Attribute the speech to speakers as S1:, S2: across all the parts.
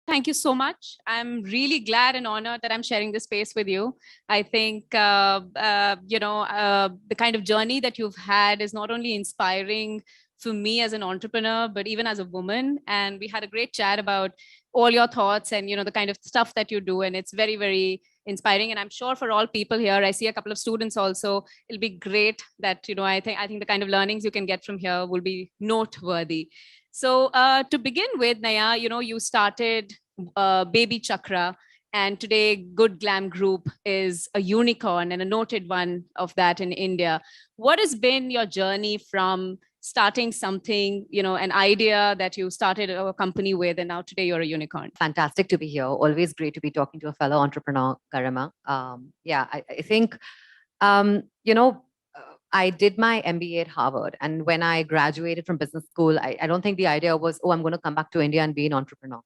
S1: thank you so much. I'm really glad and honored that I'm sharing this space with you. I think, the kind of journey that you've had is not only inspiring for me as an entrepreneur, but even as a woman. And we had a great chat about all your thoughts and, the kind of stuff that you do. And it's very, very inspiring. And I'm sure for all people here, I see a couple of students also, it'll be great that, I think the kind of learnings you can get from here will be noteworthy. So to begin with, Naiyya, you started Baby Chakra, and today Good Glamm Group is a unicorn and a noted one of that in India. What has been your journey from starting something, an idea that you started a company with, and now today you're a unicorn?
S2: Fantastic to be here. Always great to be talking to a fellow entrepreneur, Garima. I think, I did my MBA at Harvard. And when I graduated from business school, I don't think the idea was, oh, I'm going to come back to India and be an entrepreneur,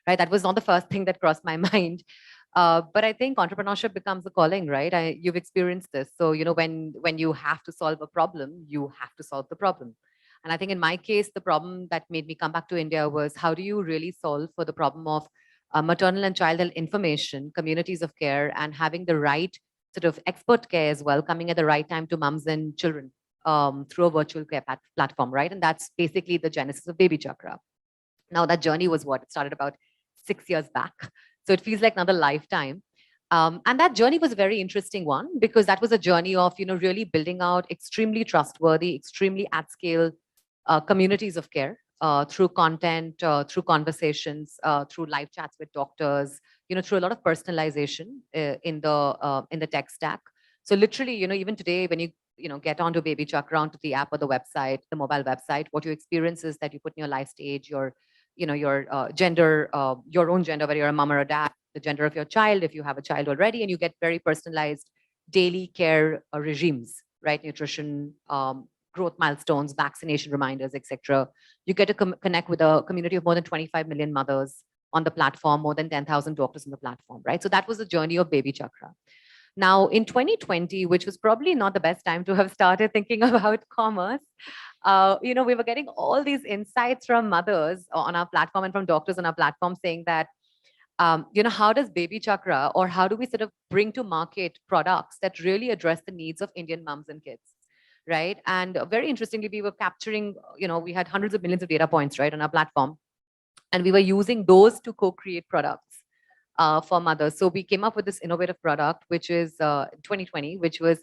S2: right? That was not the first thing that crossed my mind. But I think entrepreneurship becomes a calling, right? You've experienced this. So, when you have to solve a problem, you have to solve the problem. And I think in my case, the problem that made me come back to India was how do you really solve for the problem of maternal and child health information, communities of care, and having the right sort of expert care as well, coming at the right time to mums and children through a virtual care platform, right? And that's basically the genesis of Baby Chakra. Now that journey was what? It started about 6 years back. So it feels like another lifetime. And that journey was a very interesting one because that was a journey of, really building out extremely trustworthy, extremely at scale communities of care through content, through conversations, through live chats with doctors, through a lot of personalization in the tech stack. So literally, even today, when you get onto Baby Chakra, onto the app or the website, the mobile website, what you experience is that you put in your life stage, your gender, your own gender, whether you're a mom or a dad, the gender of your child, if you have a child already, and you get very personalized daily care regimes, right? Nutrition, growth milestones, vaccination reminders, etc. You get to connect with a community of more than 25 million mothers on the platform, more than 10,000 doctors on the platform, right? So that was the journey of Baby Chakra. Now, in 2020, which was probably not the best time to have started thinking about commerce, we were getting all these insights from mothers on our platform and from doctors on our platform saying that, how does Baby Chakra, or how do we sort of bring to market products that really address the needs of Indian moms and kids? Right. And very interestingly, we were capturing, we had hundreds of millions of data points, right, on our platform. And we were using those to co-create products for mothers. So we came up with this innovative product, which is 2020, which was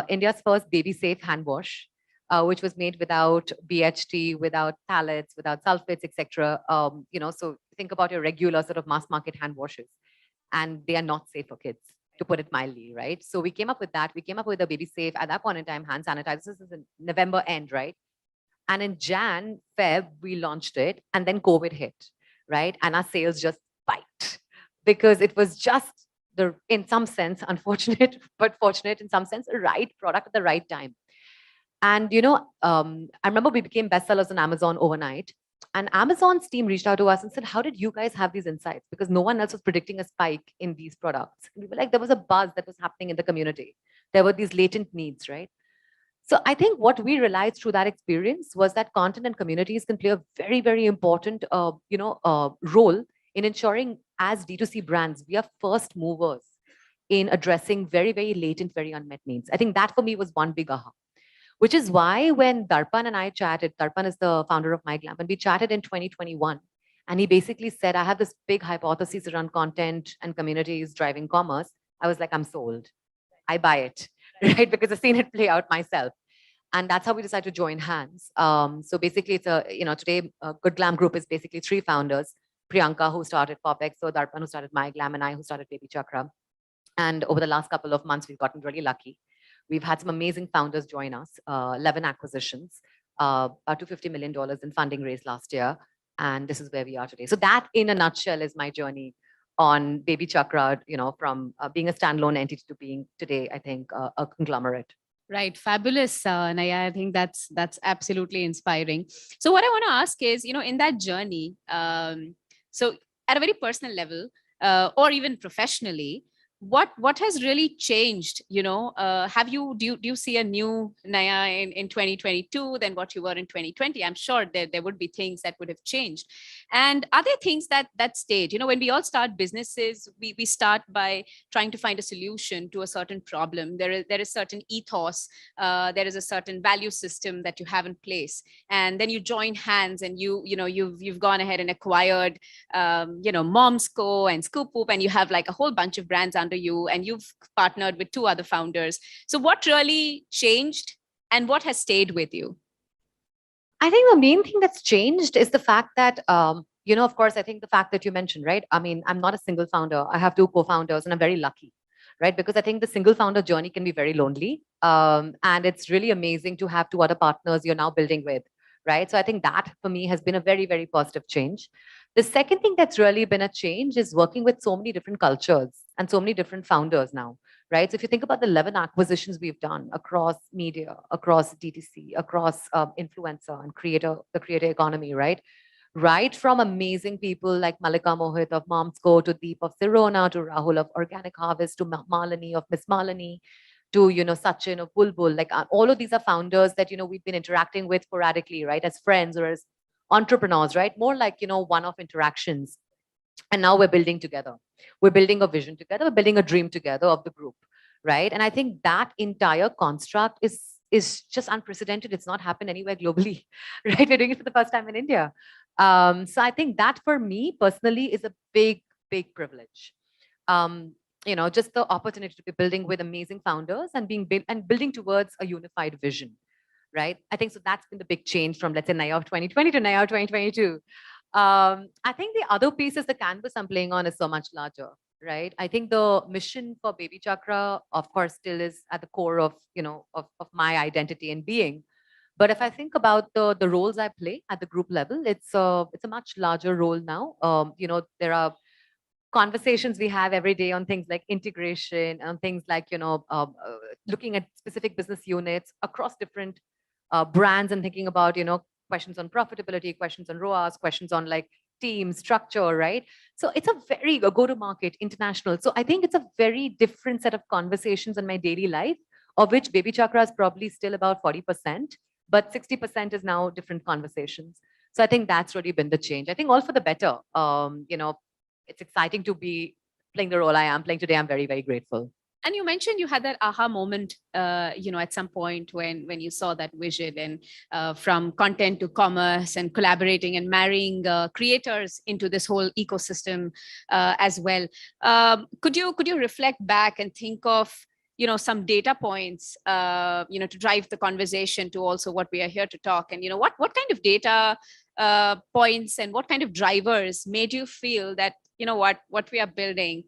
S2: India's first baby safe hand wash, which was made without BHT, without phthalates, without sulfates, etc. So think about your regular sort of mass market hand washes, and they are not safe for kids, to put it mildly, right? So we came up with that. We came up with a baby safe at that point in time, hand sanitizer. This is in November end, right? And in Jan, Feb, we launched it, and then COVID hit, right? And our sales just spiked because it was just in some sense, unfortunate, but fortunate in some sense, the right product at the right time. And, I remember we became bestsellers on Amazon overnight. And Amazon's team reached out to us and said, how did you guys have these insights? Because no one else was predicting a spike in these products. And we were like, there was a buzz that was happening in the community. There were these latent needs, right? So I think what we realized through that experience was that content and communities can play a very, very important, role in ensuring as D2C brands, we are first movers in addressing very, very latent, very unmet needs. I think that for me was one big aha. Which is why when Darpan and I chatted, Darpan is the founder of MyGlamm, and we chatted in 2021. And he basically said, I have this big hypothesis around content and communities driving commerce. I was like, I'm sold. I buy it, right? Because I've seen it play out myself. And that's how we decided to join hands. So basically, it's today, Good Glamm Group is basically 3 founders. Priyanka, who started Popex, so Darpan, who started MyGlamm, and I, who started Baby Chakra. And over the last couple of months, we've gotten really lucky. We've had some amazing founders join us, 11 acquisitions, about $250 million in funding raised last year. And this is where we are today. So that in a nutshell is my journey on Baby Chakra, from being a standalone entity to being today, I think, a conglomerate.
S1: Right. Fabulous, Naiyya. I think that's absolutely inspiring. So what I want to ask is, in that journey, so at a very personal level, or even professionally, what has really changed? Have you do you see a new Naiyya in 2022 than what you were in 2020? I'm sure there would be things that would have changed. And are there things that stayed? When we all start businesses, we start by trying to find a solution to a certain problem. There is certain ethos, there is a certain value system that you have in place, and then you join hands and you've gone ahead and acquired Mom's Co and Scoop Whoop, and you have like a whole bunch of brands under you, and you've partnered with two other founders. So what really changed and what has stayed with you?
S2: I think the main thing that's changed is the fact that, of course, I think the fact that you mentioned, right? I mean, I'm not a single founder. I have two co-founders, and I'm very lucky, right? Because I think the single founder journey can be very lonely. And it's really amazing to have two other partners you're now building with, right? So I think that for me has been a very, very positive change. The second thing that's really been a change is working with so many different cultures and so many different founders now, right? So if you think about the 11 acquisitions we've done across media, across D2C, across influencer and the creator economy, right? Right from amazing people like Malika Mohit of Mom's Co, to Deep of Sirona, to Rahul of Organic Harvest, to Malini of Miss Malini, to Sachin of Bulbul. Like all of these are founders that we've been interacting with sporadically, right, as friends or as entrepreneurs, right? More like one-off interactions. And now we're building together. We're building a vision together. We're building a dream together of the group, right? And I think that entire construct is just unprecedented. It's not happened anywhere globally, right? We're doing it for the first time in India. So I think that for me personally is a big, big privilege. Just the opportunity to be building with amazing founders and building towards a unified vision, right? I think so that's been the big change from, let's say, Naiyya of 2020 to Naiyya of 2022. I think the other piece is the canvas I'm playing on is so much larger, right? I think the mission for Baby Chakra, of course, still is at the core of, of my identity and being. But if I think about the roles I play at the group level, it's a much larger role now. There are conversations we have every day on things like integration and things like, looking at specific business units across different brands and thinking about, questions on profitability, questions on ROAS, questions on like team structure, right? So it's a very go-to-market international. So I think it's a very different set of conversations in my daily life, of which Baby Chakra is probably still about 40%, but 60% is now different conversations. So I think that's really been the change. I think all for the better. It's exciting to be playing the role I am playing today. I'm very, very grateful.
S1: And you mentioned you had that aha moment, at some point when you saw that vision, and from content to commerce and collaborating and marrying creators into this whole ecosystem as well. Could you reflect back and think of some data points to drive the conversation to also what we are here to talk, and what kind of data points and what kind of drivers made you feel that what we are building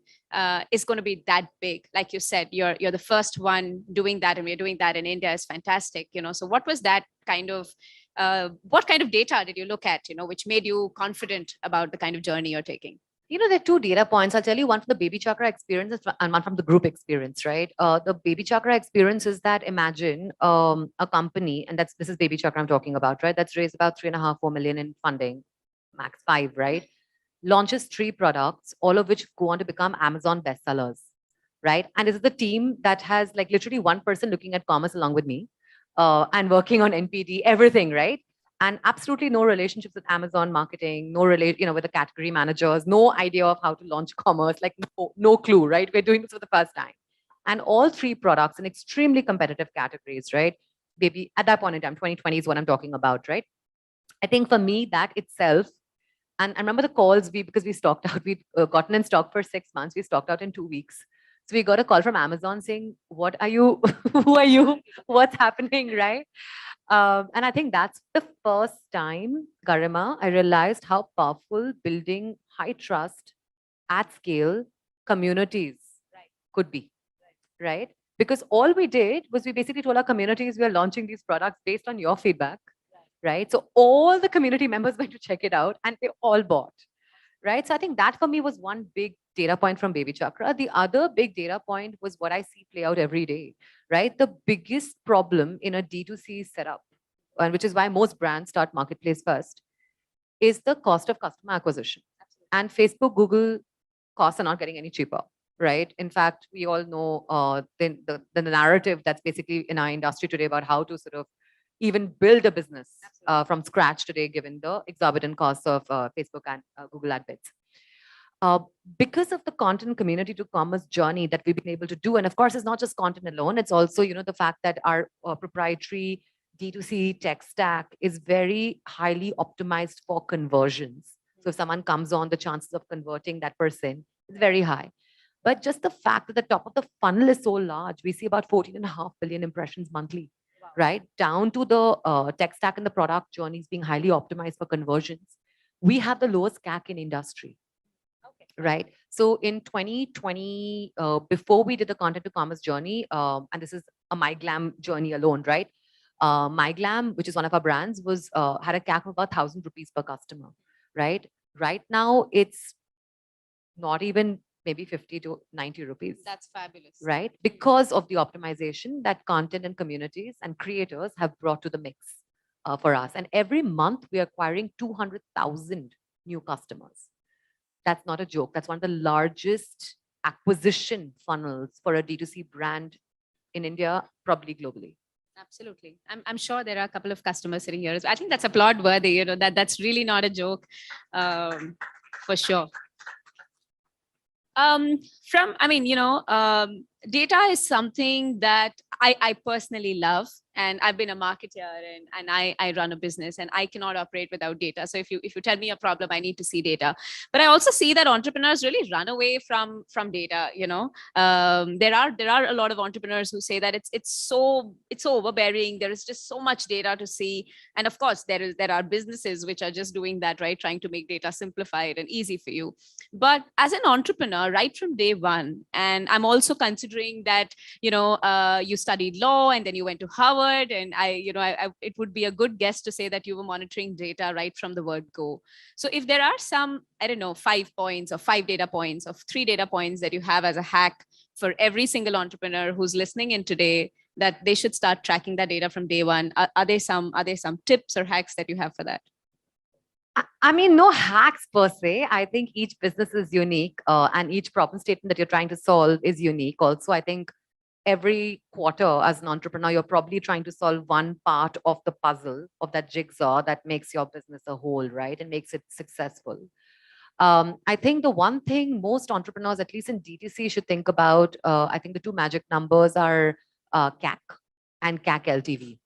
S1: is going to be that big? Like you said, you're the first one doing that, and we're doing that in India is fantastic. So what was that kind of what kind of data did you look at, which made you confident about the kind of journey you're taking?
S2: There are two data points. I'll tell you one from the Baby Chakra experience and one from the group experience, right? The Baby Chakra experience is that imagine a company, and this is Baby Chakra I'm talking about, right? That's raised about 3.5, 4 million in funding, max 5, right? Launches 3 products, all of which go on to become Amazon bestsellers, right? And this is the team that has like literally one person looking at commerce along with me and working on NPD, everything, right? And absolutely no relationships with Amazon marketing, no with the category managers, no idea of how to launch commerce, like no clue, right? We're doing this for the first time. And all 3 products in extremely competitive categories, right? Baby, at that point in time, 2020 is what I'm talking about, right? I think for me, that itself, and I remember the calls because we stocked out, we'd gotten in stock for 6 months, we stocked out in 2 weeks. So we got a call from Amazon saying, what are you, who are you, what's happening, right? And I think that's the first time, Garima, I realized how powerful building high trust at scale communities could be, right? Because all we did was we basically told our communities we are launching these products based on your feedback, right? So all the community members went to check it out and they all bought, right? So I think that for me was one big data point from Baby Chakra. The other big data point was what I see play out every day, right? The biggest problem in a D2C setup, and which is why most brands start marketplace first, is the cost of customer acquisition. And Facebook, Google costs are not getting any cheaper, right? In fact, we all know the narrative that's basically in our industry today about how to sort of even build a business from scratch today, given the exorbitant costs of Facebook and Google ad bids. Because of the content community to commerce journey that we've been able to do, and of course, it's not just content alone, it's also, you know, the fact that our proprietary D2C tech stack is very highly optimized for conversions. So if someone comes on, the chances of converting that person is very high. But just the fact that the top of the funnel is so large, we see about 14.5 billion impressions monthly, right? Down to the tech stack and the product journeys being highly optimized for conversions. We have the lowest CAC in industry, right? So in 2020, before we did the content to commerce journey, and this is a MyGlamm journey alone, right? MyGlamm, which is one of our brands, was had a CAC of about 1,000 rupees per customer, right? Right now, it's not even maybe 50 to 90 rupees.
S1: That's fabulous.
S2: Right? Because of the optimization that content and communities and creators have brought to the mix for us. And every month, we are acquiring 200,000 new customers. That's not a joke. That's one of the largest acquisition funnels for a D2C brand in India, probably globally.
S1: Absolutely. I'm sure there are a couple of customers sitting here. I think that's applaud worthy, you know, that's really not a joke, for sure. Data is something that I personally love, and I've been a marketer and I run a business, and I cannot operate without data. So if you tell me a problem, I need to see data. But I also see that entrepreneurs really run away from data. You know, there are a lot of entrepreneurs who say that it's so overbearing. There is just so much data to see, and of course there are businesses which are just doing that, right, trying to make data simplified and easy for you. But as an entrepreneur, right from day one, and I'm also considering that, you know, you studied law and then you went to Harvard, and it would be a good guess to say that you were monitoring data right from the word go. So if there are some, I don't know, 5 points or 5 data points or 3 data points that you have as a hack for every single entrepreneur who's listening in today, that they should start tracking that data from day one, are there some tips or hacks that you have for that?
S2: I mean, no hacks per se. I think each business is unique, and each problem statement that you're trying to solve is unique. Also, I think every quarter as an entrepreneur, you're probably trying to solve one part of the puzzle of that jigsaw that makes your business a whole, right? And makes it successful. I think the one thing most entrepreneurs, at least in D2C, should think about, I think the 2 magic numbers are CAC and CAC LTV,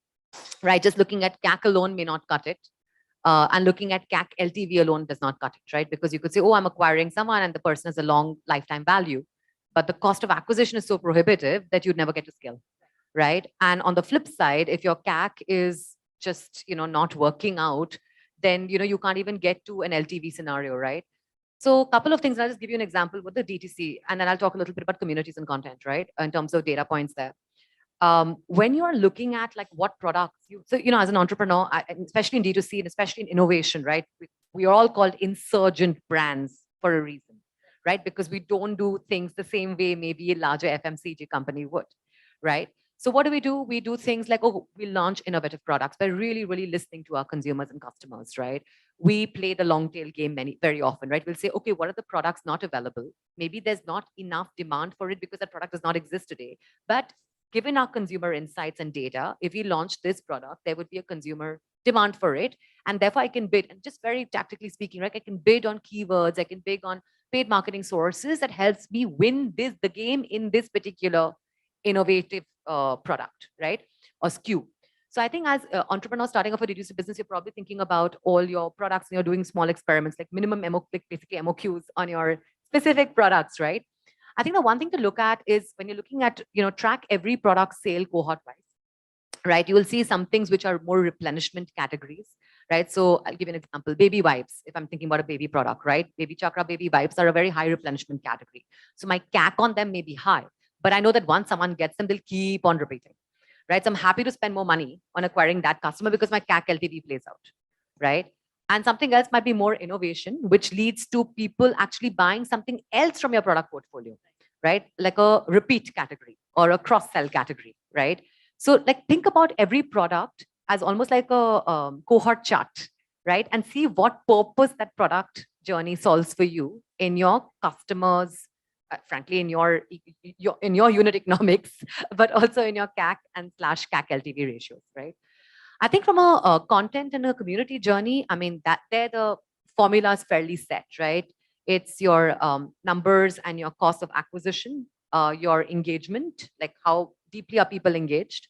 S2: right? Just looking at CAC alone may not cut it. And looking at CAC LTV alone does not cut it, right? Because you could say, oh, I'm acquiring someone and the person has a long lifetime value. But the cost of acquisition is so prohibitive that you'd never get to scale, right? And on the flip side, if your CAC is just, you know, not working out, then, you know, you can't even get to an LTV scenario, right? So a couple of things, I'll just give you an example with the D2C, and then I'll talk a little bit about communities and content, right? In terms of data points there. When you are looking at like what products as an entrepreneur, especially in D2C and especially in innovation, right? We are all called insurgent brands for a reason, right? Because we don't do things the same way maybe a larger FMCG company would, right? So what do? We do things like, we launch innovative products by really, really listening to our consumers and customers, right? We play the long tail game very often, right? We'll say, okay, what are the products not available? Maybe there's not enough demand for it because that product does not exist today. But given our consumer insights and data, if we launch this product, there would be a consumer demand for it. And therefore I can bid, and just very tactically speaking, right? I can bid on keywords, I can bid on paid marketing sources that helps me win the game in this particular innovative product, right? Or SKU. So I think as entrepreneurs starting off a D2C business, you're probably thinking about all your products and you're doing small experiments like minimum basically MOQs on your specific products, right? I think the one thing to look at is when you're looking at, track every product sale cohort wise, right? You will see some things which are more replenishment categories, right? So I'll give you an example, baby wipes. If I'm thinking about a baby product, right? Baby Chakra baby wipes are a very high replenishment category. So my CAC on them may be high, but I know that once someone gets them, they'll keep on repeating, right? So I'm happy to spend more money on acquiring that customer because my CAC LTV plays out, right? And something else might be more innovation, which leads to people actually buying something else from your product portfolio, right? Like a repeat category or a cross-sell category, right? So like think about every product as almost like a cohort chart, right? And see what purpose that product journey solves for you in your customers' frankly, in your unit economics, but also in your CAC and /CAC LTV ratios, right? I think from a content and a community journey, I mean, that there the formula is fairly set, right? It's your numbers and your cost of acquisition, your engagement, like how deeply are people engaged,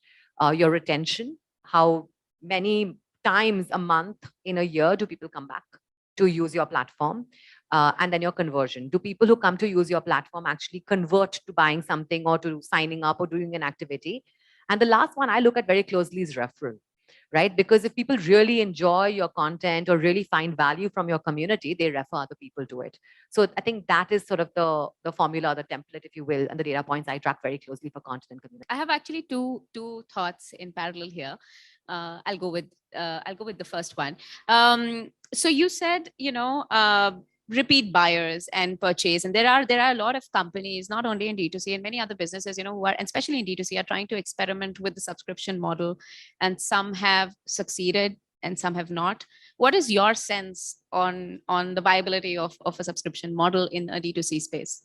S2: your retention, how many times a month in a year do people come back to use your platform, and then your conversion. Do people who come to use your platform actually convert to buying something or to signing up or doing an activity? And the last one I look at very closely is referral, right? Because if people really enjoy your content or really find value from your community, they refer other people to it. So I think that is sort of the formula, the template, if you will, and the data points I track very closely for content and community.
S1: I have actually two thoughts in parallel here. I'll go with the first one. So you said, repeat buyers and purchase, and there are a lot of companies, not only in D2C and many other businesses, who are, and especially in D2C, are trying to experiment with the subscription model, and some have succeeded and some have not. What is your sense on the viability of a subscription model in a D2C space?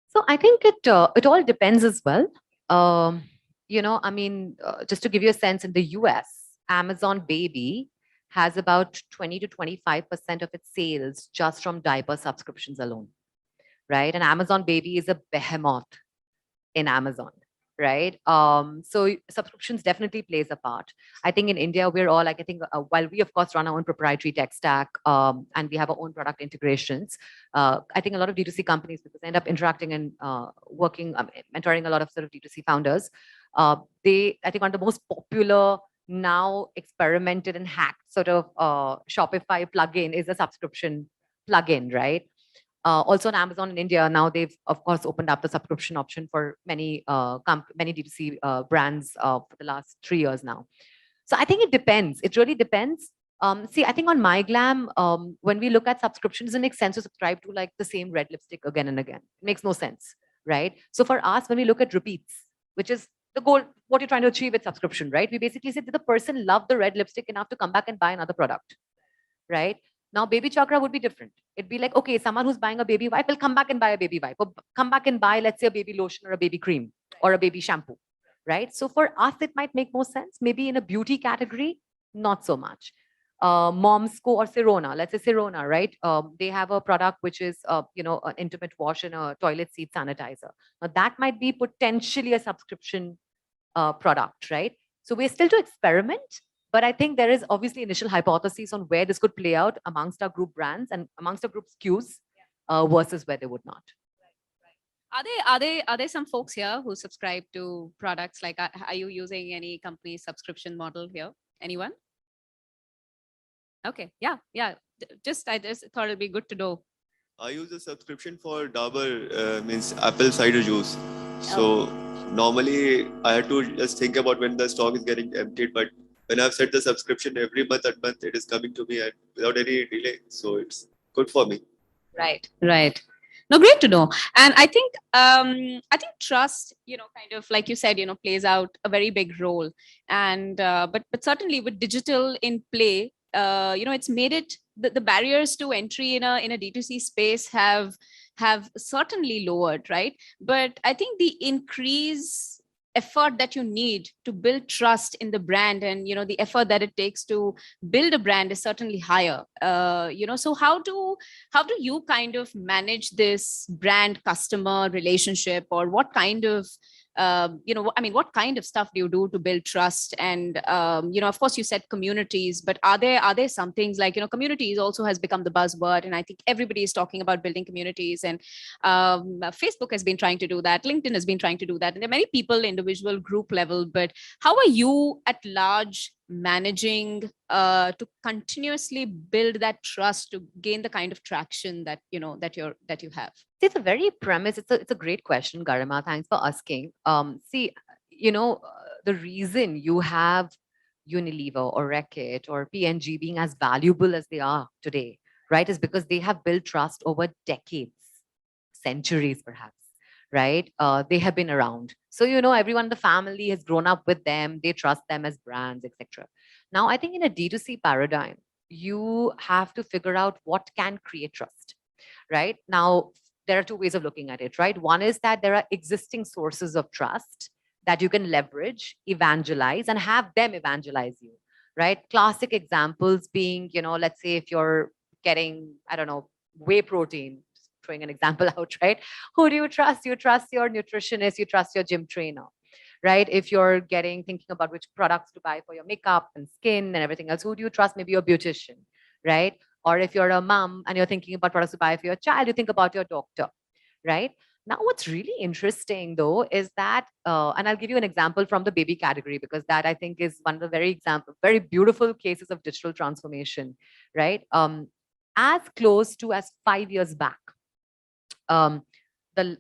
S2: So I think it all depends as well. I mean, just to give you a sense, in the US, Amazon Baby has about 20 to 25% of its sales just from diaper subscriptions alone, right? And Amazon Baby is a behemoth in Amazon, right? So subscriptions definitely plays a part. I think in India, we're all like, I think while we of course run our own proprietary tech stack, and we have our own product integrations, I think a lot of D2C companies, because they end up interacting and working, mentoring a lot of sort of D2C founders, I think one of the most popular now experimented and hacked sort of Shopify plugin is a subscription plugin, right? Also on Amazon in India, now they've of course opened up the subscription option for many many D2C brands for the last 3 years now. So I think it depends. It really depends. See, I think on MyGlamm, when we look at subscriptions, it doesn't make sense to subscribe to like the same red lipstick again and again. It makes no sense, right? So for us, when we look at repeats, which is the goal, what you're trying to achieve with subscription, right? We basically say, did the person love the red lipstick enough to come back and buy another product, right? Now, baby chakra would be different. It'd be like, okay, someone who's buying a baby wipe will come back and buy a baby wipe, or come back and buy, let's say, a baby lotion or a baby cream or a baby shampoo, right? So for us, it might make more sense. Maybe in a beauty category, not so much. Momsco or Sirona, let's say Sirona, right? They have a product which is, an intimate wash and a toilet seat sanitizer. Now that might be potentially a subscription product, right? So we're still to experiment, but I think there is obviously initial hypotheses on where this could play out amongst our group brands and amongst our group SKUs versus where they would not.
S1: Are there some folks here who subscribe to products? Like, are you using any company subscription model here? Anyone? Okay, yeah. I just thought it'd be good to know.
S3: I use a subscription for Dabur, means apple cider juice. So normally I had to just think about when the stock is getting emptied, but when I've set the subscription every month, it is coming to me and without any delay. So it's good for me.
S1: Right. No, great to know. And I think trust, kind of like you said, plays out a very big role. And but certainly with digital in play, it's made it the barriers to entry in a D2C space have certainly lowered, right? But I think the increase effort that you need to build trust in the brand, and the effort that it takes to build a brand is certainly higher. So how do you kind of manage this brand customer relationship, or what kind of what kind of stuff do you do to build trust? And of course you said communities, but are there some things like, communities also has become the buzzword, and I think everybody is talking about building communities, and Facebook has been trying to do that, LinkedIn has been trying to do that, and there are many people individual group level. But how are you at large managing to continuously build that trust, to gain the kind of traction that that you have?
S2: It's a very premise. It's a great question, Garima. Thanks for asking. The reason you have Unilever or Reckitt or P&G being as valuable as they are today, right, is because they have built trust over decades, centuries perhaps, right? They have been around. So, everyone in the family has grown up with them. They trust them as brands, etc. Now, I think in a D2C paradigm, you have to figure out what can create trust, right? Now, there are two ways of looking at it, right? One is that there are existing sources of trust that you can leverage, evangelize, and have them evangelize you, right? Classic examples being, let's say if you're getting, I don't know, whey protein, throwing an example out, right? Who do you trust? You trust your nutritionist, you trust your gym trainer, right? If you're thinking about which products to buy for your makeup and skin and everything else, who do you trust? Maybe your beautician, right? Or if you're a mom and you're thinking about products to buy for your child, you think about your doctor, right? Now, what's really interesting though is that, and I'll give you an example from the baby category, because that I think is one of the very beautiful cases of digital transformation, right? As close to as 5 years back, the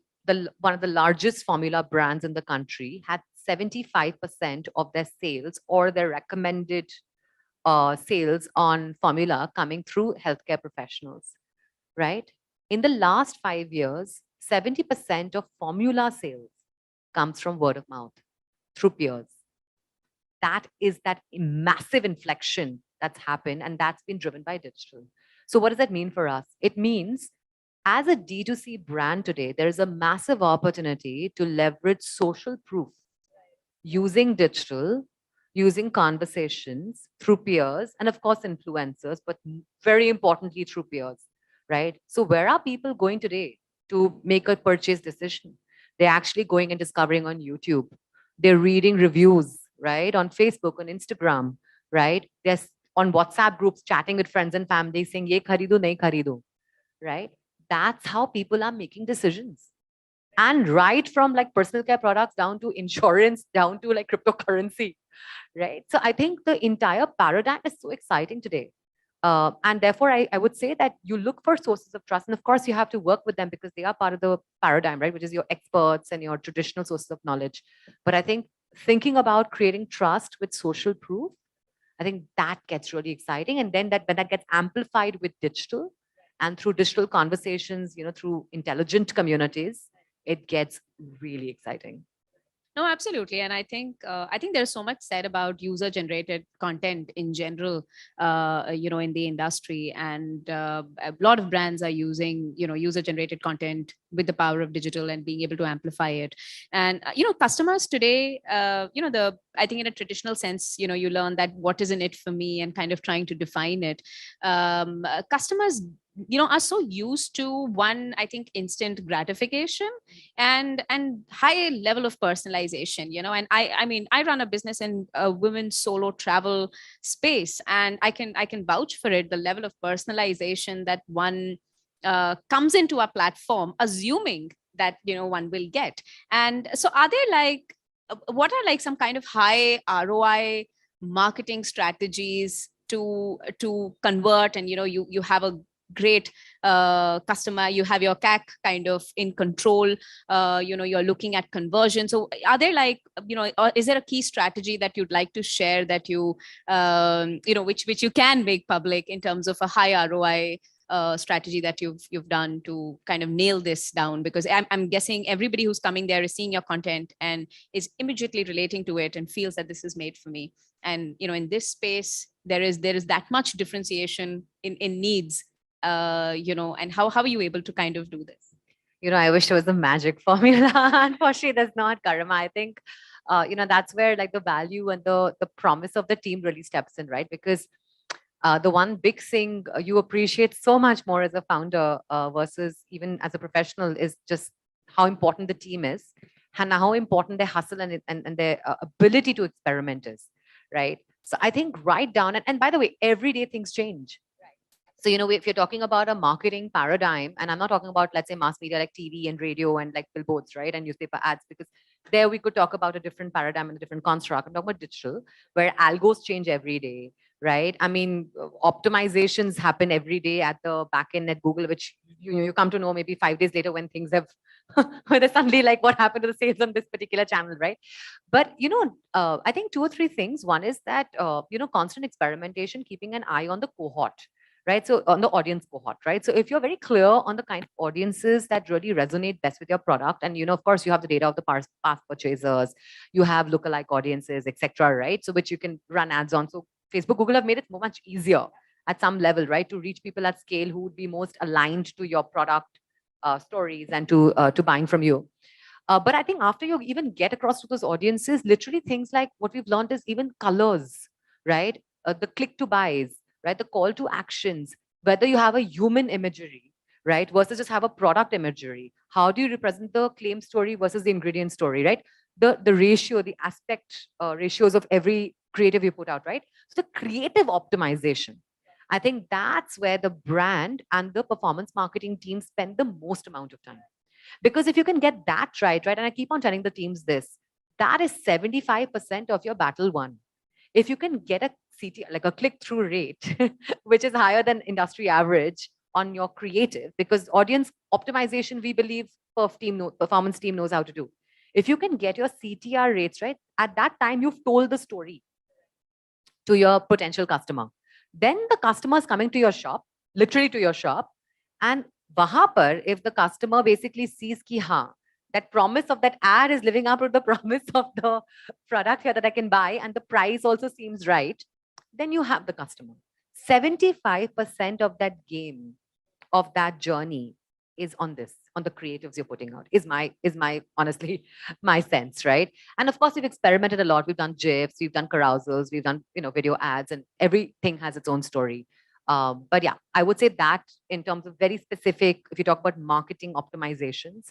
S2: one of the largest formula brands in the country had 75% of their sales or their recommended sales on formula coming through healthcare professionals, right? In the last 5 years, 70% of formula sales comes from word of mouth through peers. That is that massive inflection that's happened, and that's been driven by digital. So what does that mean for us? It means as a D2C brand today, there is a massive opportunity to leverage social proof using digital, using conversations through peers, and of course influencers, but very importantly through peers, right? So where are people going today to make a purchase decision? They're actually going and discovering on YouTube. They're reading reviews, right? On Facebook, on Instagram, right? They're on WhatsApp groups chatting with friends and family saying, ye kharido, nahi kharido, right? That's how people are making decisions. And right from like personal care products down to insurance, down to like cryptocurrency, right? So I think the entire paradigm is so exciting today. And therefore, I would say that you look for sources of trust. And of course, you have to work with them because they are part of the paradigm, right? Which is your experts and your traditional sources of knowledge. But I think thinking about creating trust with social proof, I think that gets really exciting. And then when that gets amplified with digital and through digital conversations, through intelligent communities, it gets really exciting.
S1: No, absolutely. And I think there's so much said about user generated content in general, in the industry, and a lot of brands are using, user generated content with the power of digital and being able to amplify it. And, customers today, I think in a traditional sense, you learn that what is in it for me and kind of trying to define it. Customers are so used to one, I think, instant gratification and high level of personalization, and I mean, I run a business in a women's solo travel space, and I can vouch for it, the level of personalization that one comes into our platform assuming that one will get. And so are there like what are like some kind of high ROI marketing strategies to convert, and you have a great customer, you have your CAC kind of in control, you're looking at conversion. So are there like, or is there a key strategy that you'd like to share that you which you can make public in terms of a high ROI strategy that you've done to kind of nail this down? Because I'm guessing everybody who's coming there is seeing your content and is immediately relating to it and feels that this is made for me. And in this space there is that much differentiation in needs, and how are you able to kind of do this?
S2: I wish there was a magic formula. Unfortunately, there's not, Garima. I think, that's where like the value and the promise of the team really steps in, right? Because the one big thing you appreciate so much more as a founder versus even as a professional is just how important the team is and how important their hustle and their ability to experiment is, right? So I think write down, and by the way, every day things change. So, if you're talking about a marketing paradigm, and I'm not talking about, let's say, mass media like TV and radio and like billboards, right? And newspaper ads, because there we could talk about a different paradigm and a different construct. I'm talking about digital, where algos change every day, right? I mean, optimizations happen every day at the back end at Google, which you come to know maybe 5 days later when things have, when they're suddenly like, what happened to the sales on this particular channel, right? But, I think 2 or 3 things. One is that, constant experimentation, keeping an eye on the cohort, right? So on the audience cohort, right? So if you're very clear on the kind of audiences that really resonate best with your product, and of course you have the data of the past purchasers, you have lookalike audiences, etc., right? So which you can run ads on. So Facebook, Google have made it much easier at some level, right, to reach people at scale who would be most aligned to your product stories and to buying from you. But I think after you even get across to those audiences, literally things like what we've learned is even colors, right? The click to buys, right? The call to actions, whether you have a human imagery, right? Versus just have a product imagery. How do you represent the claim story versus the ingredient story, right? The ratio, the aspect ratios of every creative you put out, right? So the creative optimization. I think that's where the brand and the performance marketing team spend the most amount of time. Because if you can get that right, and I keep on telling the teams this, that is 75% of your battle won. If you can get a CT, like a click-through rate, which is higher than industry average on your creative, because audience optimization, we believe performance team knows how to do. If you can get your CTR rates right, at that time, you've told the story to your potential customer. Then the customer is coming to your shop, literally to your shop, and वहां पर, if the customer basically sees कि हाँ, that promise of that ad is living up to the promise of the product here that I can buy, and the price also seems right, then you have the customer. 75% of that game, of that journey, is on the creatives you're putting out. Is my honestly my sense, right? And of course, we've experimented a lot. We've done GIFs, we've done carousels, we've done video ads, and everything has its own story. But yeah, I would say that in terms of very specific, if you talk about marketing optimizations,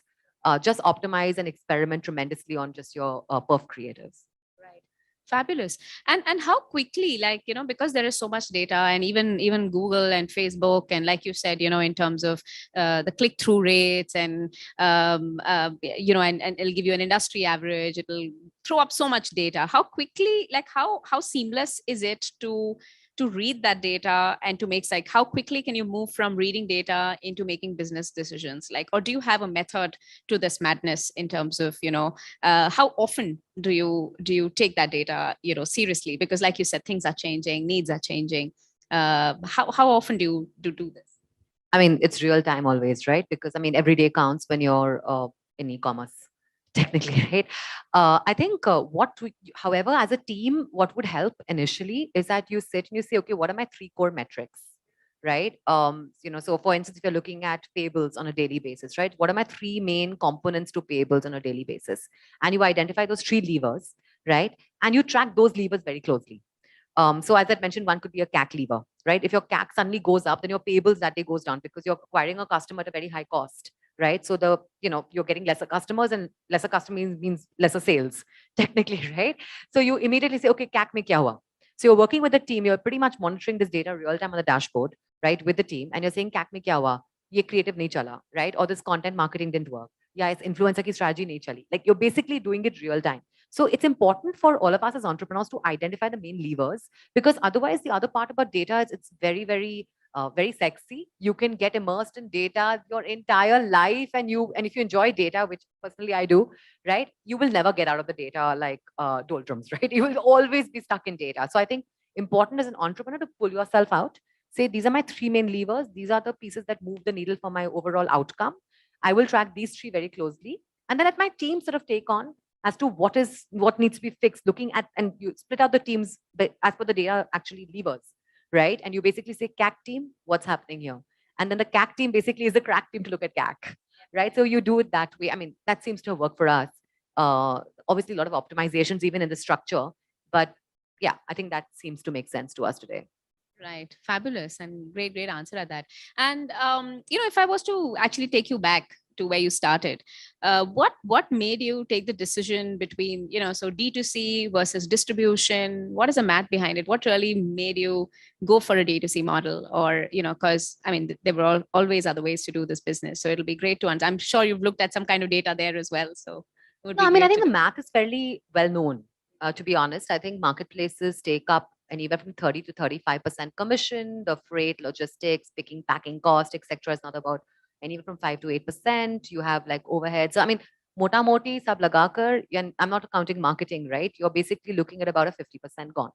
S2: just optimize and experiment tremendously on just your perf creatives.
S1: Right. Fabulous. And how quickly, like, because there is so much data, and even Google and Facebook, and like you said, in terms of the click-through rates, and and it'll give you an industry average, it'll throw up so much data. How quickly, like how seamless is it to read that data and to make, like, how quickly can you move from reading data into making business decisions? Like, or do you have a method to this madness in terms of, how often do you take that data, seriously? Because like you said, things are changing, needs are changing. How often do you do this?
S2: I mean, it's real time always, right? Because I mean, every day counts when you're in e-commerce, technically, right? I think however, as a team, what would help initially is that you sit and you say, okay, what are my 3 core metrics, right? So for instance, if you're looking at payables on a daily basis, right? What are my 3 main components to payables on a daily basis? And you identify those 3 levers, right? And you track those levers very closely. So as I mentioned, one could be a CAC lever, right? If your CAC suddenly goes up, then your payables that day goes down because you're acquiring a customer at a very high cost, right? So you're getting lesser customers, and lesser customers means lesser sales, technically, right? So you immediately say, okay, CAC mein kya hua? So you're working with the team, you're pretty much monitoring this data real time on the dashboard, right? With the team, and you're saying, CAC mein kya hua? Ye creative nahi chala, right? Or this content marketing didn't work. Yeah, it's influencer ki strategy nahi chali. Like, you're basically doing it real time. So it's important for all of us as entrepreneurs to identify the main levers, because otherwise the other part about data is it's very, very, very sexy. You can get immersed in data your entire life, and if you enjoy data, which personally I do, right, you will never get out of the data like doldrums, right? You will always be stuck in data. So I think important as an entrepreneur to pull yourself out, say, these are my 3 main levers. These are the pieces that move the needle for my overall outcome. I will track these 3 very closely. And then let my team sort of take on as to what needs to be fixed, looking at, and you split out the teams as per the data actually levers, right? And you basically say, CAC team, what's happening here? And then the CAC team basically is the crack team to look at CAC, right? So you do it that way. I mean, that seems to have worked for us. Obviously, a lot of optimizations even in the structure, but yeah, I think that seems to make sense to us today.
S1: Right. Fabulous. And great answer at that. And, if I was to actually take you back to where you started, what made you take the decision between, so D2C versus distribution? What is the math behind it? What really made you go for a D2C model? Or, because I mean, there were always other ways to do this business. So it'll be great to understand. I'm sure you've looked at some kind of data there as well. So
S2: no, I mean, I think the math is fairly well known. To be honest, I think marketplaces take up anywhere from 30 to 35% commission. The freight, logistics, picking, packing cost, etc. is not about anywhere from 5 to 8%. You have like overhead. So I mean, mota moti sab lagakar, and I'm not counting marketing, right? You're basically looking at about a 50% gone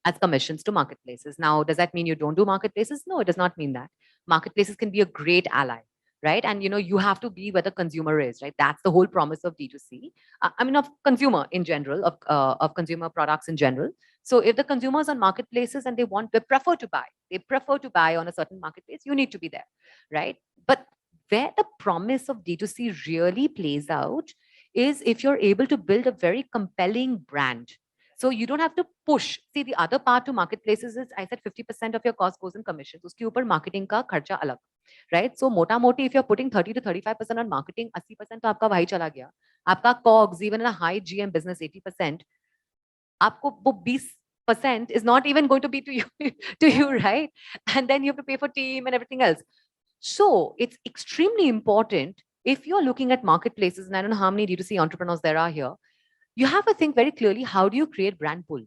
S2: as commissions to marketplaces. Now, does that mean you don't do marketplaces? No, it does not mean that. Marketplaces can be a great ally, right? And you have to be where the consumer is, right? That's the whole promise of D2C. I mean, of consumer in general, of consumer products in general. So if the consumers on marketplaces and they prefer to buy on a certain marketplace, you need to be there, right? But where the promise of D2C really plays out is if you're able to build a very compelling brand. So you don't have to push. See, the other part to marketplaces is, I said 50% of your cost goes in commissions. Uske upar marketing ka kharcha alag, right? So mota moti, if you're putting 30 to 35% on marketing, 80% to aapka wahi chala gaya. Aapka COGS, even in a high GM business, 80%, aapko wo 20% is not even going to be to you, right? And then you have to pay for team and everything else. So it's extremely important if you're looking at marketplaces, and I don't know how many D2C entrepreneurs there are here, you have to think very clearly, how do you create brand pull,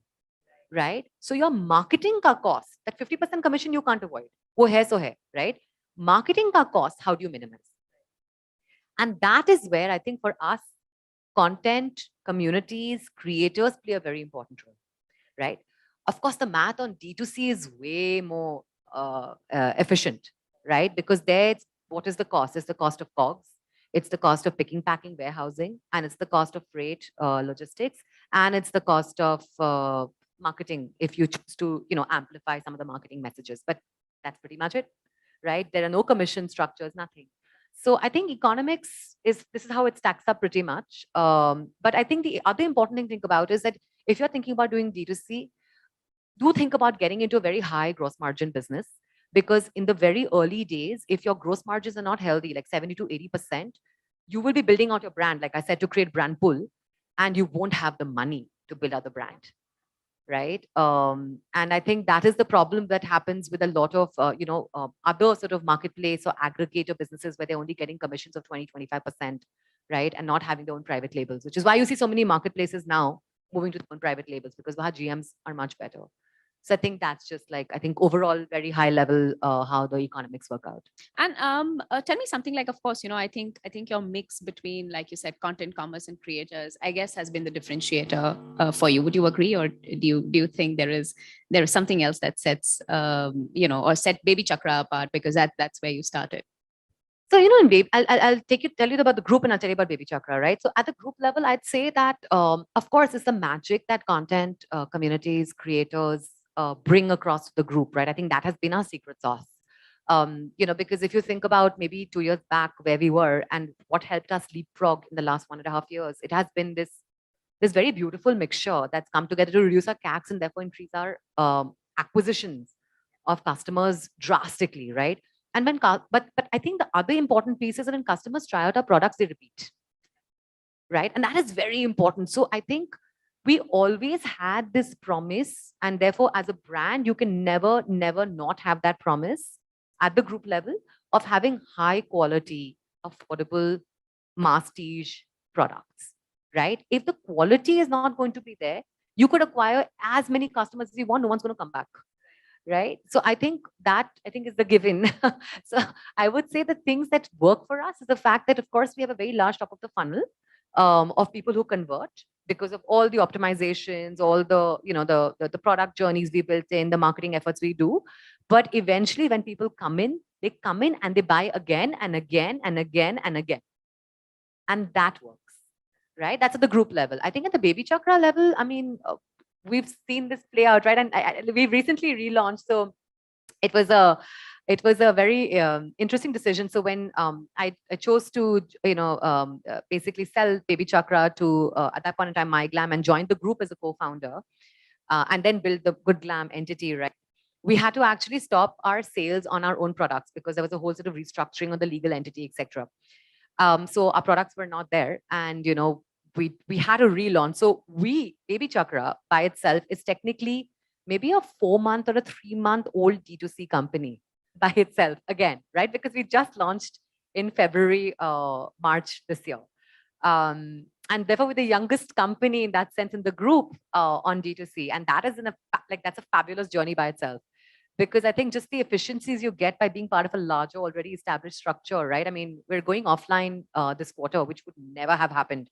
S2: right? So your marketing ka cost, that 50% commission you can't avoid. Wo hai so hai, right? Marketing ka cost, how do you minimize? And that is where I think for us, content, communities, creators play a very important role, right? Of course, the math on D2C is way more efficient, right? Because there, it's, what is the cost? It's the cost of COGS. It's the cost of picking, packing, warehousing, and it's the cost of freight, logistics, and it's the cost of marketing if you choose to, amplify some of the marketing messages. But that's pretty much it, right? There are no commission structures, nothing. So I think economics this is how it stacks up pretty much. But I think the other important thing to think about is that if you're thinking about doing D2C, do think about getting into a very high gross margin business, because in the very early days, if your gross margins are not healthy, like 70 to 80%, you will be building out your brand, like I said, to create brand pull, and you won't have the money to build out the brand, right? And I think that is the problem that happens with a lot of, other sort of marketplace or aggregator businesses where they're only getting commissions of 20, 25%, right? And not having their own private labels, which is why you see so many marketplaces now moving to their own private labels, because our GMs are much better. So I think that's just like, I think overall very high level how the economics work out.
S1: And tell me something like, of course, I think your mix between, like you said, content, commerce, and creators, I guess, has been the differentiator for you. Would you agree, or do you think there is something else that sets or set Baby Chakra apart, because that's where you started?
S2: So, in Baby, I'll tell you about the group, and I'll tell you about Baby Chakra, right? So at the group level, I'd say that, of course, it's the magic that content communities, creators bring across the group, right? I think that has been our secret sauce. Because if you think about maybe 2 years back where we were and what helped us leapfrog in the last 1.5 years, it has been this very beautiful mixture that's come together to reduce our CACs and therefore increase our acquisitions of customers drastically, right? And but I think the other important piece is that when customers try out our products, they repeat, right? And that is very important. So I think we always had this promise, and therefore as a brand, you can never not have that promise at the group level of having high quality, affordable, masstige products, right? If the quality is not going to be there, you could acquire as many customers as you want, no one's going to come back, right? So I think is the given. So I would say the things that work for us is the fact that, of course, we have a very large top of the funnel of people who convert because of all the optimizations, all the, the product journeys we built in, the marketing efforts we do. But eventually when people come in, they come in and they buy again and again and again and again. And that works, right? That's at the group level. I think at the Baby Chakra level, I mean, we've seen this play out, right? And we've recently relaunched. So it was a very interesting decision. So when I chose to, basically sell Baby Chakra to, at that point in time, my Glamm, and joined the group as a co-founder, and then build the Good Glamm entity, right? We had to actually stop our sales on our own products because there was a whole sort of restructuring on the legal entity, etc. So our products were not there, and we had a relaunch. So Baby Chakra by itself is technically maybe a 4-month or a 3-month-old D2C company by itself again, right? Because we just launched in February, March this year. And therefore we're the youngest company in that sense in the group on D2C. And that is that's a fabulous journey by itself. Because I think just the efficiencies you get by being part of a larger, already established structure, right? I mean, we're going offline this quarter, which would never have happened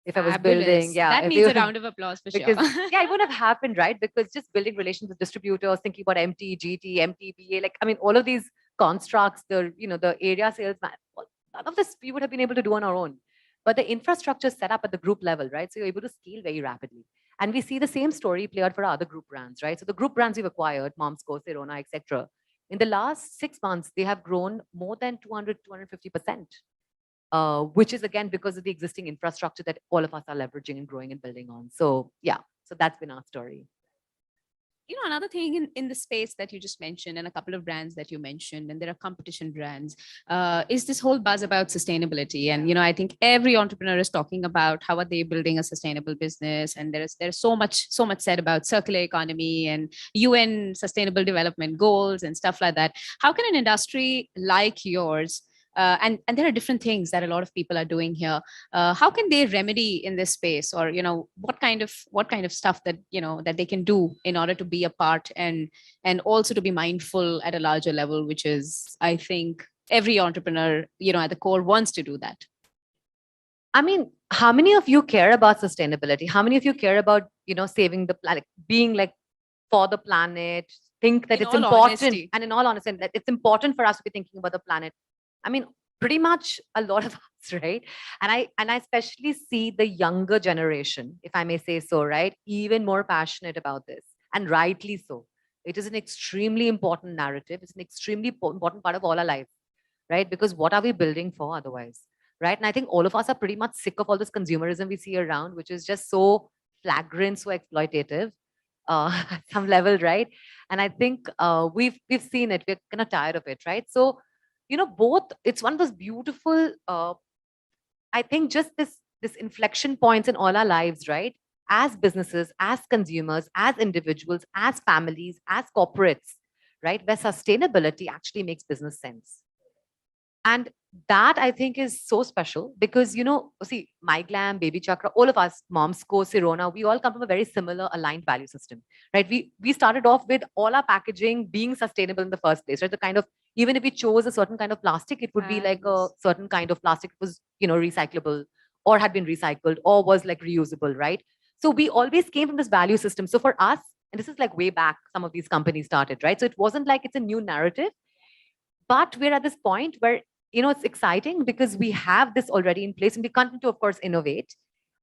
S2: if I was building. Yeah,
S1: that needs a round of applause for
S2: because,
S1: sure.
S2: Yeah, it wouldn't have happened, right? Because just building relations with distributors, thinking about MT, GT, MTBA, like, I mean, all of these constructs, the area sales, none of this we would have been able to do on our own. But the infrastructure is set up at the group level, right? So you're able to scale very rapidly. And we see the same story play out for our other group brands, right? So the group brands we've acquired, Momsco, Sirona, etc., In the last 6 months, they have grown more than 200, 250%, which is again because of the existing infrastructure that all of us are leveraging and growing and building on. So yeah, so that's been our story.
S1: Another thing in the space that you just mentioned, and a couple of brands that you mentioned, and there are competition brands, is this whole buzz about sustainability. And I think every entrepreneur is talking about how are they building a sustainable business, and there's so much said about circular economy and UN sustainable development goals and stuff like that. How can an industry like yours, and there are different things that a lot of people are doing here, how can they remedy in this space, or what kind of stuff that that they can do in order to be a part, and also to be mindful at a larger level, which is, I think, every entrepreneur at the core wants to do that.
S2: I mean, how many of you care about sustainability? How many of you care about saving the planet, being like for the planet, think that it's important?
S1: Honesty.
S2: And in all honesty, that it's important for us to be thinking about the planet. I mean, pretty much a lot of us, right? And I especially see the younger generation, if I may say so, right? Even more passionate about this, and rightly so. It is an extremely important narrative. It's an extremely important part of all our lives, right? Because what are we building for otherwise, right? And I think all of us are pretty much sick of all this consumerism we see around, which is just so flagrant, so exploitative at some level, right? And I think we've seen it. We're kind of tired of it, right? So both, it's one of those beautiful, I think just this inflection points in all our lives, right? As businesses, as consumers, as individuals, as families, as corporates, right? Where sustainability actually makes business sense. And that I think is so special because, see, my Glamm, Baby Chakra, all of us, Momsco, Sirona, we all come from a very similar aligned value system, right? We started off with all our packaging being sustainable in the first place, right? The kind of, even if we chose a certain kind of plastic, it would be like a certain kind of plastic was, recyclable or had been recycled or was like reusable, right? So we always came from this value system. So for us, and this is like way back, some of these companies started, right? So it wasn't like it's a new narrative, but we're at this point where, it's exciting because we have this already in place and we continue to, of course, innovate.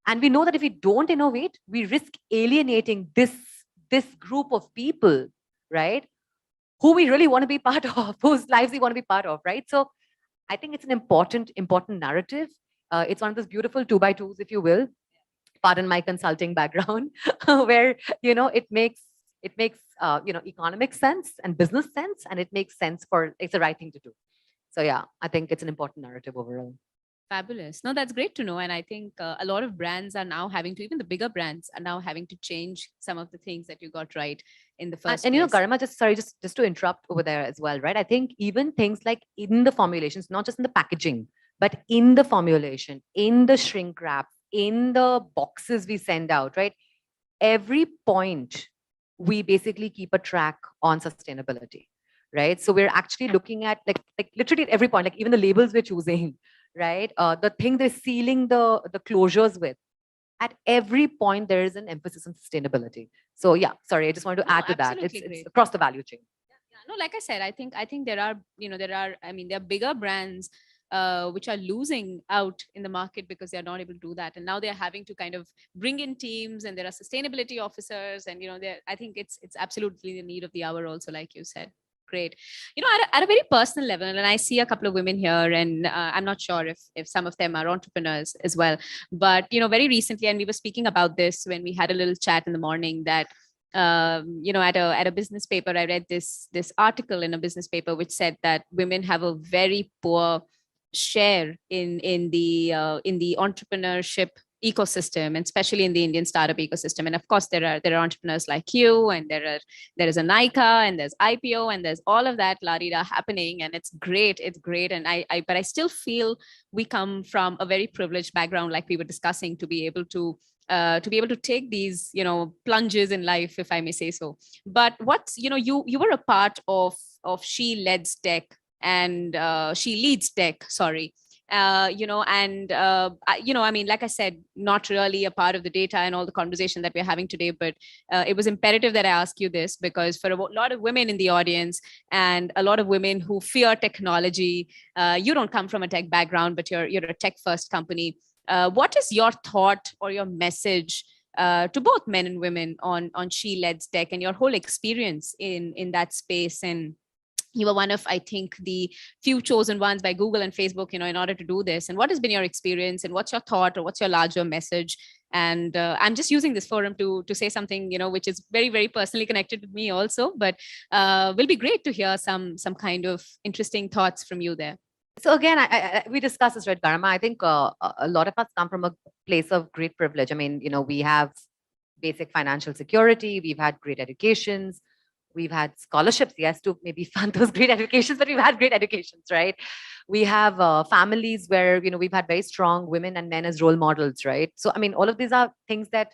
S2: And we know that if we don't innovate, we risk alienating this group of people, right? Who we really want to be part of, whose lives we want to be part of, right? So I think it's an important narrative. It's one of those beautiful 2x2s, if you will. Pardon my consulting background, where, it makes economic sense and business sense, and it makes sense it's the right thing to do. So yeah, I think it's an important narrative overall.
S1: Fabulous. No, that's great to know. And I think a lot of brands are now having to, even the bigger brands are now having to change some of the things that you got right in the first
S2: and
S1: place.
S2: Garima, just to interrupt over there as well, right? I think even things like in the formulations, not just in the packaging, but in the formulation, in the shrink wrap, in the boxes we send out, right? Every point we basically keep a track on sustainability, right? So we're actually looking at like literally at every point, like even the labels we're choosing, right? The thing they're sealing the closures with. At every point, there is an emphasis on sustainability. So yeah, sorry, I just wanted to add to that. It's across the value chain.
S1: Yeah, no, like I said, I think there are, there are bigger brands which are losing out in the market because they are not able to do that, and now they are having to kind of bring in teams, and there are sustainability officers, and I think it's absolutely the need of the hour also, like you said. Great. At a very personal level, and I see a couple of women here, and I'm not sure if some of them are entrepreneurs as well, but very recently, and we were speaking about this when we had a little chat in the morning, that at a business paper, I read this article in a business paper which said that women have a very poor share in the entrepreneurship ecosystem, and especially in the Indian startup ecosystem. And of course, there are entrepreneurs like you, and there is a Naiyya, and there's IPO, and there's all of that la-di-da happening, and it's great. And but I still feel we come from a very privileged background, like we were discussing, to be able to take these plunges in life, if I may say so. But what's you were a part of She Leads Tech, and She Leads Tech, sorry. I mean, like I said, not really a part of the data and all the conversation that we're having today, but it was imperative that I ask you this, because for a lot of women in the audience, and a lot of women who fear technology, you don't come from a tech background, but you're a tech first company. What is your thought or your message to both men and women on She Leads Tech and your whole experience in that space, and You were one of, I think, the few chosen ones by Google and Facebook, in order to do this. And what has been your experience, and what's your thought, or what's your larger message? And I'm just using this forum to say something, which is very, very personally connected with me also, but will be great to hear some kind of interesting thoughts from you there.
S2: So again, we discussed this, right, Garima? I think a lot of us come from a place of great privilege. I mean, we have basic financial security, we've had great educations, we've had scholarships, yes, to maybe fund those great educations, but we've had great educations, right? We have families where, we've had very strong women and men as role models, right? So, I mean, all of these are things that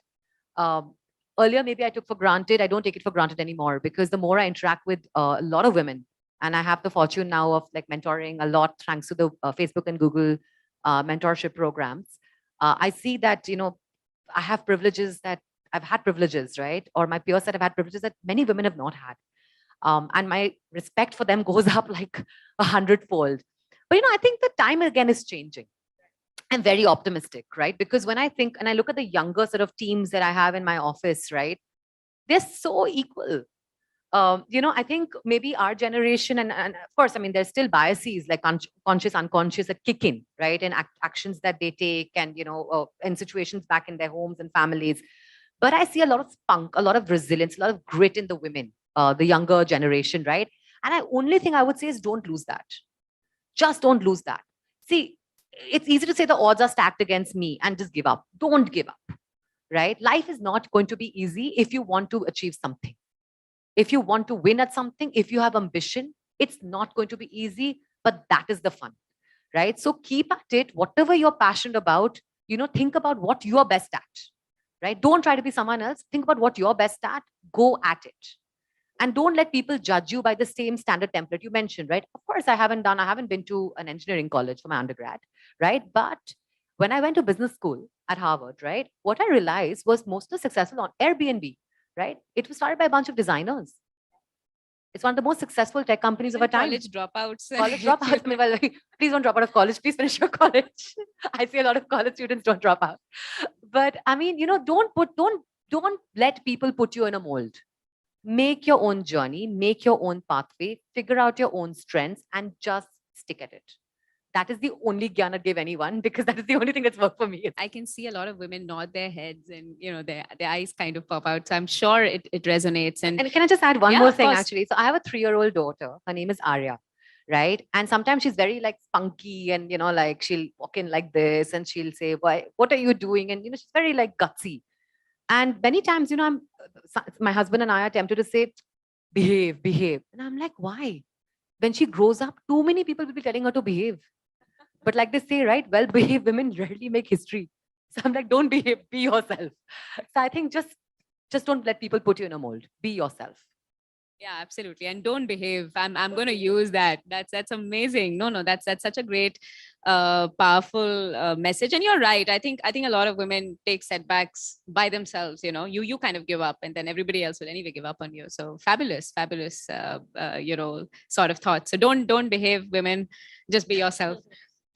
S2: earlier maybe I took for granted. I don't take it for granted anymore, because the more I interact with a lot of women, and I have the fortune now of like mentoring a lot thanks to the Facebook and Google mentorship programs. I see that, I have privileges that I've had privileges, right? Or my peers that have had privileges that many women have not had. And my respect for them goes up like 100-fold. But, I think the time again is changing. I'm very optimistic, right? Because when I think and I look at the younger sort of teams that I have in my office, right? They're so equal. I think maybe our generation, and of course, I mean, there's still biases like conscious, unconscious that kick in, right? And actions that they take, and, in situations back in their homes and families. But I see a lot of spunk, a lot of resilience, a lot of grit in the women, the younger generation, right? And the only thing I would say is don't lose that. Just don't lose that. See, it's easy to say the odds are stacked against me and just give up. Don't give up, right? Life is not going to be easy if you want to achieve something. If you want to win at something, if you have ambition, it's not going to be easy, but that is the fun, right? So keep at it. Whatever you're passionate about, think about what you're best at, right? Don't try to be someone else. Think about what you're best at. Go at it. And don't let people judge you by the same standard template you mentioned, right? Of course, I haven't been to an engineering college for my undergrad, right? But when I went to business school at Harvard, right? What I realized was most of the successful on Airbnb, right? It was started by a bunch of designers. It's one of the most successful tech companies of our time.
S1: College dropouts.
S2: College dropouts. I mean, well, please don't drop out of college. Please finish your college. I see a lot of college students don't drop out. But I mean, don't let people put you in a mold. Make your own journey, make your own pathway, figure out your own strengths, and just stick at it. That is the only gyan I'd give anyone, because that is the only thing that's worked for me.
S1: I can see a lot of women nod their heads, and their eyes kind of pop out. So I'm sure it resonates. And
S2: can I just add one more thing, actually? So I have a 3-year-old daughter. Her name is Arya, right? And sometimes she's very like spunky, and like she'll walk in like this, and she'll say, "Why? What are you doing?" And she's very like gutsy. And many times, my husband and I are tempted to say, behave. And I'm like, why? When she grows up, too many people will be telling her to behave. But like they say, right, well-behaved women rarely make history. So I'm like, don't behave, be yourself. So I think just don't let people put you in a mold. Be yourself.
S1: Yeah, absolutely. And don't behave. I'm going to use that. That's amazing. No, that's such a great, powerful message. And you're right. I think a lot of women take setbacks by themselves. You kind of give up, and then everybody else will anyway give up on you. So fabulous, sort of thoughts. So don't behave, women. Just be yourself.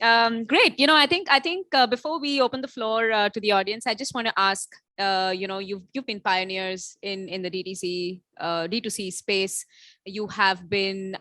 S1: Great. I think before we open the floor to the audience, I just want to ask, you've been pioneers in the D2C space. You have been,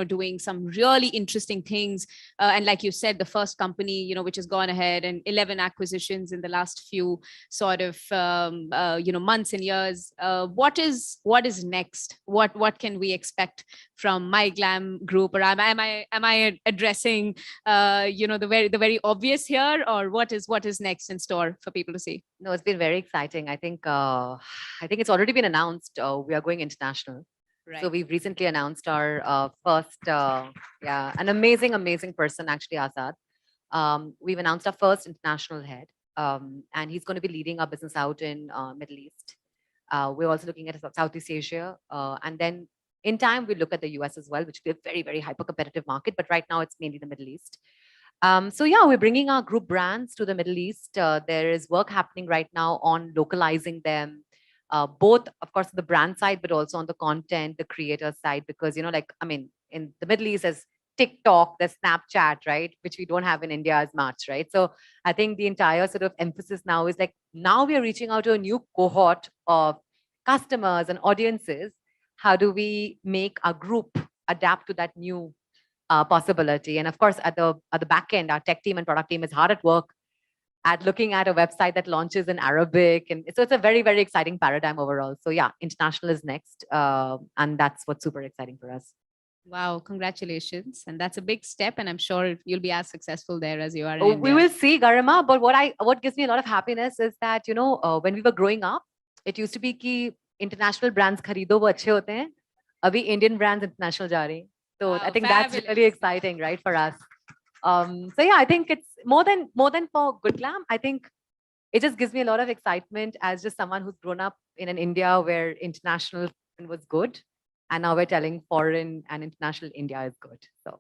S1: doing some really interesting things. And like you said, the first company, which has gone ahead, and 11 acquisitions in the last few sort of, months and years. What is next? What can we expect from My Glamm Group? Or am I addressing, the very obvious here, or what is next in store for people to see?
S2: No, it's been very exciting. I think it's already been announced. We are going international. Right. So we've recently announced our first, an amazing person, actually, Azad. We've announced our first international head, and he's going to be leading our business out in Middle East. We're also looking at Southeast Asia, and then in time we'll look at the US as well, which will be a very, very hyper-competitive market. But right now it's mainly the Middle East. We're bringing our group brands to the Middle East. There is work happening right now on localizing them. Both, of course, the brand side, but also on the content, the creator side, because, in the Middle East, there's TikTok, there's Snapchat, right? Which we don't have in India as much, right? So I think the entire sort of emphasis now is like, now we are reaching out to a new cohort of customers and audiences. How do we make our group adapt to that new possibility. And of course, at the back end, our tech team and product team is hard at work at looking at a website that launches in Arabic. And so it's a very, very exciting paradigm overall. So yeah, international is next. And that's what's super exciting for us.
S1: Wow, congratulations. And that's a big step. And I'm sure you'll be as successful there as you are in
S2: We
S1: India.
S2: will see, Garima. But what gives me a lot of happiness is that, you know, when we were growing up, it used to be ki international brands kharido wo achhe hote hain. Abhi Indian brands international ja rahi hain. So
S1: Wow,
S2: I think
S1: fabulous.
S2: that's really exciting, right, for us. So yeah, I think it's more than for Good Glamm. I think it just gives me a lot of excitement as just someone who's grown up in an India where international was good. And now we're telling foreign and international India is good. So